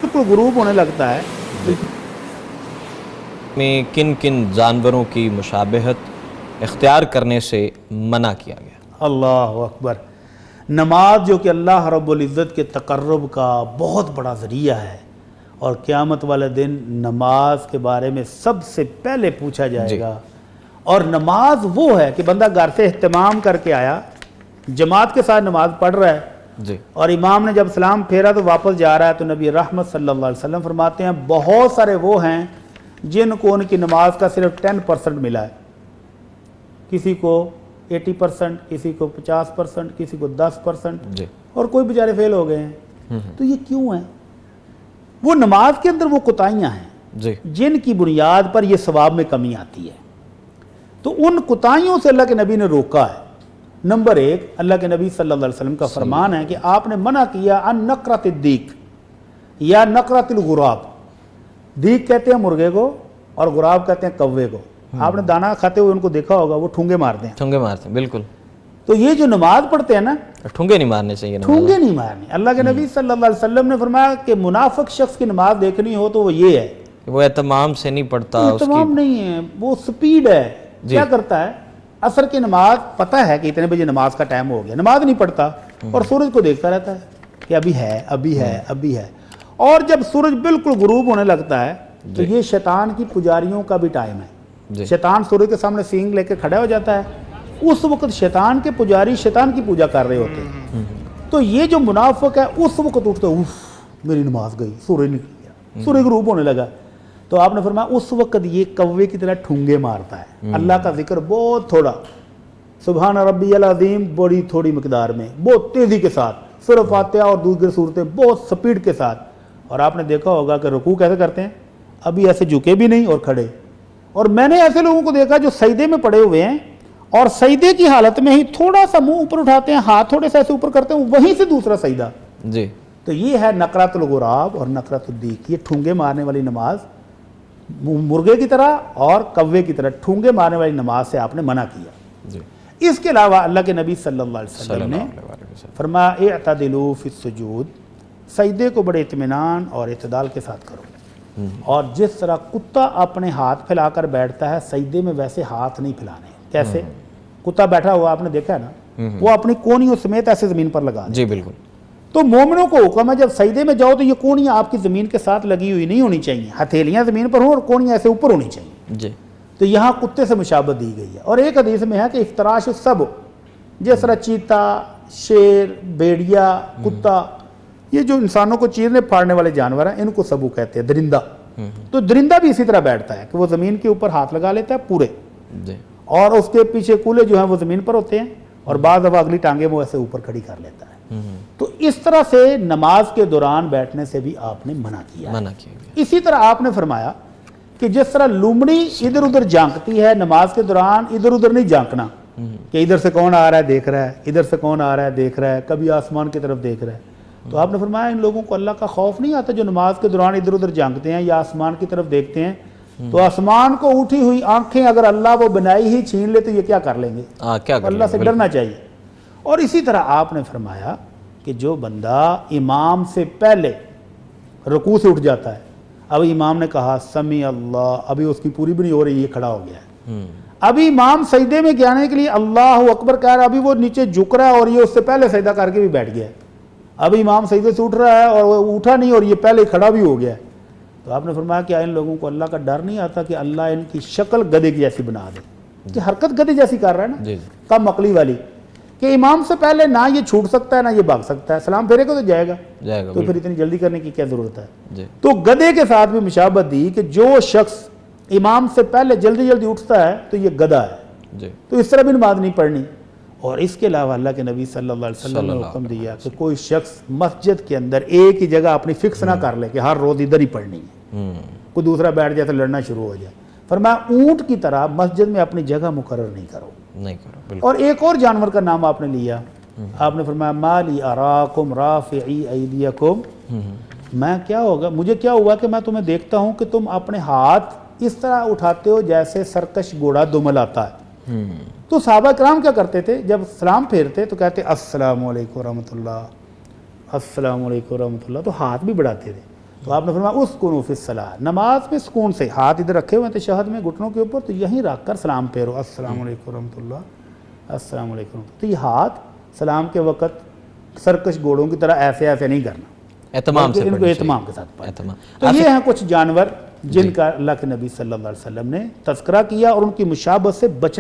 بالکل غروب ہونے لگتا ہے میں کن کن جانوروں کی مشابہت اختیار کرنے سے منع کیا گیا؟ اللہ اکبر. نماز جو کہ اللہ رب العزت کے تقرب کا بہت بڑا ذریعہ ہے، اور قیامت والے دن نماز کے بارے میں سب سے پہلے پوچھا جائے گا. اور نماز وہ ہے کہ بندہ گھر سے اہتمام کر کے آیا، جماعت کے ساتھ نماز پڑھ رہا ہے، اور امام نے جب سلام پھیرا تو واپس جا رہا ہے، تو نبی رحمت صلی اللہ علیہ وسلم فرماتے ہیں بہت سارے وہ ہیں جن کو ان کی نماز کا صرف 10% ملا ہے، کسی کو 80%، کسی کو 50%، کسی کو 10%، اور کوئی بیچارے فیل ہو گئے ہیں. تو یہ کیوں ہے؟ وہ نماز کے اندر وہ کوتاہیاں ہیں جن کی بنیاد پر یہ ثواب میں کمی آتی ہے. تو ان کوتاہیوں سے اللہ کے نبی نے روکا ہے. نمبر 1، اللہ کے نبی صلی اللہ علیہ وسلم کا فرمان ہے کہ آپ نے منع کیا ان نقرۃ الدیک یا نقرۃ الغراب. دیک کہتے ہیں مرغے کو اور غراب کہتے ہیں کوے کو. آپ نے دانا کھاتے ہوئے ان کو دیکھا ہوگا، وہ ٹھونگے مارتے ہیں. ٹھونگے مارتے ہیں، بالکل. تو یہ جو نماز پڑھتے ہیں نا، ٹھونگے نہیں مارنے چاہیے. ٹھونگے نہیں مارنے. اللہ کے نبی صلی اللہ علیہ وسلم نے فرمایا کہ منافق شخص کی نماز دیکھنی ہو تو وہ یہ ہے، وہ اہتمام سے نہیں پڑھتا. اہتمام نہیں ہے، وہ سپیڈ ہے. کیا کرتا ہے؟ عصر کی نماز پتہ ہے کہ اتنے بجے نماز کا ٹائم ہو گیا، نماز نہیں پڑھتا اور سورج کو دیکھتا رہتا ہے کہ ابھی ہے ابھی ہے ابھی ہے. اور جب سورج بالکل غروب ہونے لگتا ہے تو یہ شیطان کی پجاریوں کا بھی ٹائم ہے. شیطان سورج کے سامنے سینگ لے کے کھڑا ہو جاتا ہے. اس وقت شیطان کے پجاری شیطان کی پوجا کر رہے ہوتے ہیں. تو یہ جو منافق ہے اس وقت اٹھتا ہے، اوف میری نماز گئی، سورج نکل گیا، سورج غروب ہونے لگا. تو آپ نے فرمایا اس وقت یہ کوے کی طرح ٹھونگے مارتا ہے. اللہ کا ذکر بہت تھوڑا، سبحان ربی العظیم بڑی تھوڑی مقدار میں، بہت تیزی کے ساتھ، سورہ فاتحہ اور دوسری صورتیں بہت سپیڈ کے ساتھ. اور آپ نے دیکھا ہوگا کہ رکوع کیسے کرتے ہیں، ابھی ایسے جھکے بھی نہیں اور کھڑے. اور میں نے ایسے لوگوں کو دیکھا جو سجدے میں پڑے ہوئے ہیں اور سجدے کی حالت میں ہی تھوڑا سا منہ اوپر اٹھاتے ہیں، ہاتھ تھوڑے سے ایسے اوپر کرتے ہیں، وہیں سے دوسرا سجدہ. تو یہ ہے نقرۃ الغراب اور نقرۃ الدیک. یہ ٹھونگے مارنے والی نماز، مرغے کی طرح اور کوے کی طرح ٹھونگے مارنے والی نماز سے آپ نے منع کیا. اس کے علاوہ اللہ کے نبی صلی اللہ علیہ وسلم نے فرمایا اعتدلوا فی السجود، سجدے کو بڑے اطمینان اور اعتدال کے ساتھ کرو. اور جس طرح کتا اپنے ہاتھ پھیلا کر بیٹھتا ہے سجدے میں، ویسے ہاتھ نہیں پھیلانے. کیسے؟ کتا بیٹھا ہوا آپ نے دیکھا ہے نا، وہ اپنی کونیوں سمیت ایسے زمین پر لگا. جی بالکل. تو مومنوں کو حکم ہے جب سجدے میں جاؤ تو یہ کونیاں آپ کی زمین کے ساتھ لگی ہوئی نہیں ہونی چاہیے، ہتھیلیاں زمین پر ہوں اور کونیاں ایسے اوپر ہونی چاہیے. تو یہاں کتے سے مشابہت دی گئی ہے. اور ایک حدیث میں ہے کہ افتراش السبع، جس طرح چیتا، شیر، بھیڑیا، کتا، یہ جو انسانوں کو چیرنے پھاڑنے والے جانور ہیں ان کو سبو کہتے ہیں، درندہ. تو درندہ بھی اسی طرح بیٹھتا ہے کہ وہ زمین کے اوپر ہاتھ لگا لیتا ہے پورے، اور اس کے پیچھے کولے جو ہیں وہ زمین پر ہوتے ہیں، اور بعض دفعہ اگلی ٹانگیں وہ ایسے اوپر کھڑی کر لیتا ہے. تو اس طرح سے نماز کے دوران بیٹھنے سے بھی آپ نے منع کیا. اسی طرح آپ نے فرمایا کہ جس طرح لومڑی ادھر ادھر جھانکتی ہے، نماز کے دوران ادھر ادھر نہیں جھانکنا کہ ادھر سے کون آ رہا ہے دیکھ رہا ہے، ادھر سے کون آ رہا ہے دیکھ رہا ہے، کبھی آسمان کی طرف دیکھ رہا ہے. تو آپ نے فرمایا ان لوگوں کو اللہ کا خوف نہیں آتا جو نماز کے دوران ادھر ادھر جھانکتے ہیں یا آسمان کی طرف دیکھتے ہیں. تو آسمان کو اٹھی ہوئی آنکھیں اگر اللہ وہ بنائی ہی چھین لے تو یہ کیا کر لیں گے؟ اللہ سے ڈرنا چاہیے. اور اسی طرح آپ نے فرمایا کہ جو بندہ امام سے پہلے رکوع سے اٹھ جاتا ہے، اب امام نے کہا سمی اللہ، ابھی اس کی پوری بھی نہیں ہو رہی، یہ کھڑا ہو گیا ہے. ابھی امام سجدے میں جانے کے لیے اللہ اکبر کہہ رہا ہے، ابھی وہ نیچے جھک رہا ہے اور یہ اس سے پہلے سجدہ کر کے بھی بیٹھ گیا ہے. ابھی امام سجدے سے اٹھ رہا ہے اور وہ اٹھا نہیں اور یہ پہلے کھڑا بھی ہو گیا ہے. تو آپ نے فرمایا کہ ان لوگوں کو اللہ کا ڈر نہیں آتا کہ اللہ ان کی شکل گدھے کی جیسی بنا دے، کہ حرکت گدھے جیسی کر رہا ہے نا، کم عقلی والی، کہ امام سے پہلے نہ یہ چھوٹ سکتا ہے نہ یہ بھاگ سکتا ہے، سلام پھیرے کو تو جائے گا، تو پھر اتنی جلدی کرنے کی کیا ضرورت ہے. تو گدھے کے ساتھ بھی مشابہت دی کہ جو شخص امام سے پہلے جلدی جلدی اٹھتا ہے تو یہ گدھا ہے. تو اس طرح بھی نماز نہیں پڑھنی. اور اس کے علاوہ اللہ کے نبی صلی اللہ علیہ وسلم نے حکم دیا کہ کوئی شخص مسجد کے اندر ایک ہی جگہ اپنی فکس نہ کر لے کہ ہر روز ادھر ہی پڑھنی ہے، کوئی دوسرا بیٹھ جائے تو لڑنا شروع ہو جائے. فرمایا اونٹ کی طرح مسجد میں اپنی جگہ مقرر نہیں کرو. اور ایک اور جانور کا نام آپ نے لیا، آپ نے فرمایا مالی اراکم رافعی ایدیکم، میں کیا ہوگا، مجھے کیا ہوا کہ میں تمہیں دیکھتا ہوں کہ تم اپنے ہاتھ اس طرح اٹھاتے ہو جیسے سرکش گھوڑا دمل آتا ہے. تو صحابہ کرام کیا کرتے تھے، جب سلام پھیرتے تو کہتے السلام علیکم ورحمۃ اللہ، السلام علیکم ورحمۃ اللہ، تو ہاتھ بھی بڑھاتے تھے. تو آپ نے فرمایا اسکنوا فی الصلاۃ، نماز میں سکون سے، ہاتھ ادھر رکھے ہوئے ہیں تشہد میں گھٹنوں کے اوپر، تو یہیں رکھ کر سلام پھیرو، السلام علیکم ورحمۃ اللہ، السلام علیکم۔ تو یہ ہاتھ سلام کے وقت سرکش گھوڑوں کی طرح ایسے ایسے نہیں کرنا، اہتمام سے ان کو اہتمام کے ساتھ پڑھنا۔ تو یہ ہیں کچھ جانور جن کا اللہ کے نبی صلی اللہ علیہ وسلم نے تذکرہ کیا اور ان کی مشابہت سے بچنے